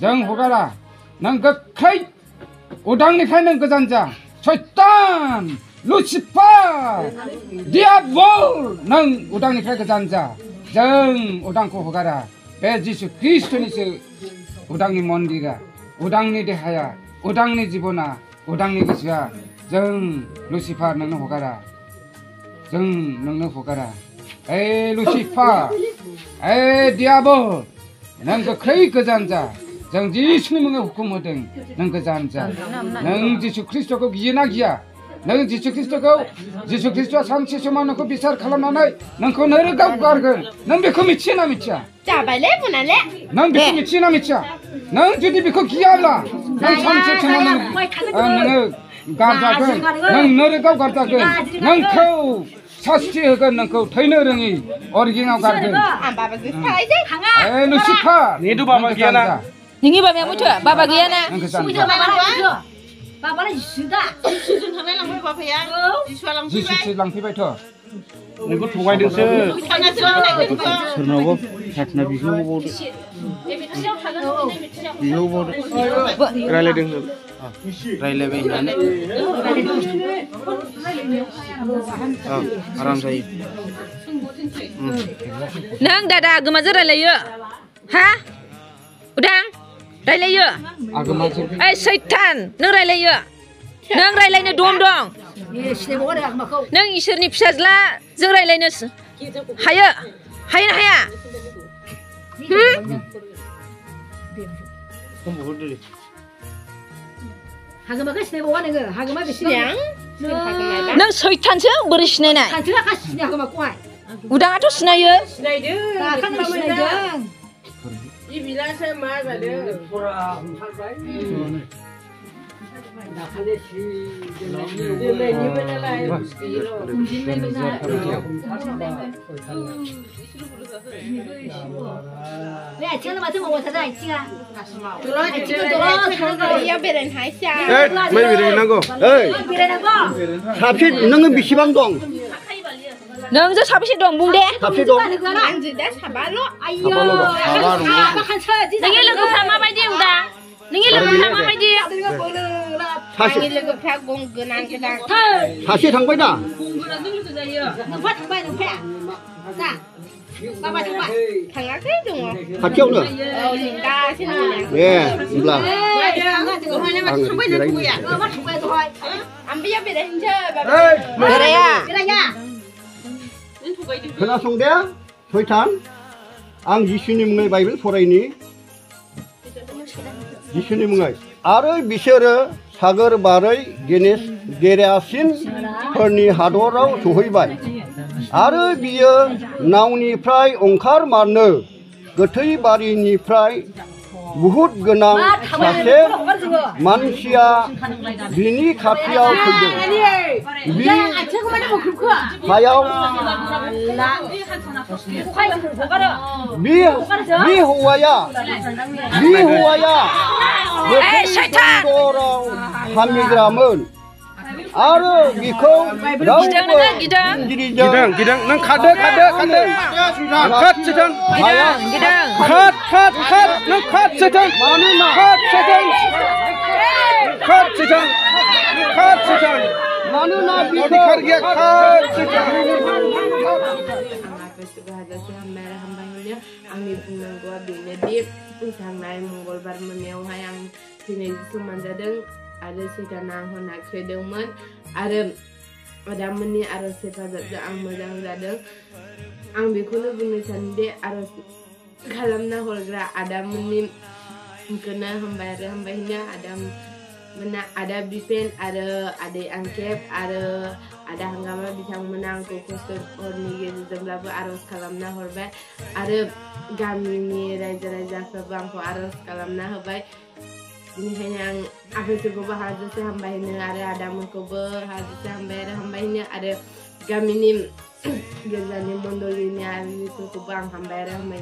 जों हगारा नों गोख्रै उदांनिफ्राय नों गोजान जा सैतान लुसिफार दियाबल नों उदांनिफ्राय गोजान जा जों उदांखौ हगारा बे जिसु ख्रिस्टनिसो उदांनि मन्दिरा उदांनि देहाया उदांनि जिबना उदांनि गोसोआ जों लुसिफार नोंनो हगारा जों नोंनो हगारा ए लुसिफार ए दियाबल नों गोख्रै गोजान जा जों जिसुनि मुङै हुकुम होदों नों गोजान जा नों जिसु ख्रिस्टखौ गियोना गिया नों जिसु ख्रिस्टआ सानसे समाव नोंखौ बिसार खालामनानै नोंखौ नोरगाव गारगोन नों बेखौ मिथियोना मिथिया नों बेखौ मिथियोना मिथिया नों जुदि बेखौ गियाब्ला नों सानसे समाव नोङो गारजागोन नों नोरगाव गारजागोन नोंखौ सास्ति होगोन नोंखौ थैनो रोङि अरगेङाव गारगोन ए लुसिफार नेदु बाबा गैयाना नोंनि बाबाया मुथो बाबा गैयाना बाबाला जिसुदा जिसुजों थांलाय लांबाय बाबाया जिसुआ लांफैबाय जिसुसो लांफैबायथ' नोंखौ थगायदोंसो सोरनावबा प्रार्थना बिहौबावदो रायलायदों रायलायबाय होननानै आराम जायो नों दादा आगोमाजों रायलायो हा उदां रायलायो ओइ सैतान नों रायलायो नों रायलायनो दम दं नों इसोरनि फिसाज्ला जों रायलायनो हायो हायो ना हाया नों सैतानसो बोरै सिनायनाय उदाङाथ' सिनायो नोङो बेसेबां दं नोंजों साबेसे दं बुं दे साबेसे दं नोंनि लोगोफ्रा माबायदि उदा नोंनि लोगोफ्रा माबायदि सासे थांबाय दा थाङाखै दङ खाथियावनो ए होनब्ला खोनासं दे सैतान आं जिसुनि मुङै बाइबेल फरायनि जिसुनि मुङै आरो बिसोरो सागोर बारै गेरासिनफोरनि हादराव सहैबाय आरो बियो नावनिफ्राय ओंखारमारनो गोथै बारिनिफ्राय बुहुत गोनां सासे मानसिया बिनि खाथियाव फैदों बि हौवाया दराव हामिग्रामोन आरो बिखौ गिदों नों खादो खाद सैतान खाद नों खाद सैतान मानोना बिखार गैया खाद सैतान आंनि बुंनांगौआ बेनोदि थांनाय मंगलबार मोनायावहाय आं दिनै जिसु मोनजादों आरो सैताना आंखौ नाख्रेदोंमोन आरो आदामोननि आरज हेफाजाबजों आं मोजां जादों आं बेखौनो बुंनो सानोदि आरज खालामना हरग्रा आदामोननिखौनो हामबाय आरो हामबायनो आदामोना आदा बिपेन आरो आदै आंखेब आरो आदा हांगामा बिथांमोना आंखौ खस्थ' हरनि गेजेरजोंब्लाबो आरज खालामना हरबाय आरो गामिनि रायजो राजाफ्राबो आंखौ आरज खालामना होबाय बेनिखायनो आं आफाखौबो हाजासे हामबायनो आरो आदामोनखौबो हाजासे हामबाय आरो हामबायनो आरो गामिनि गिर्जानि मण्डलिनि आरिफोरखौबो आं हामबाय आरो हामबाय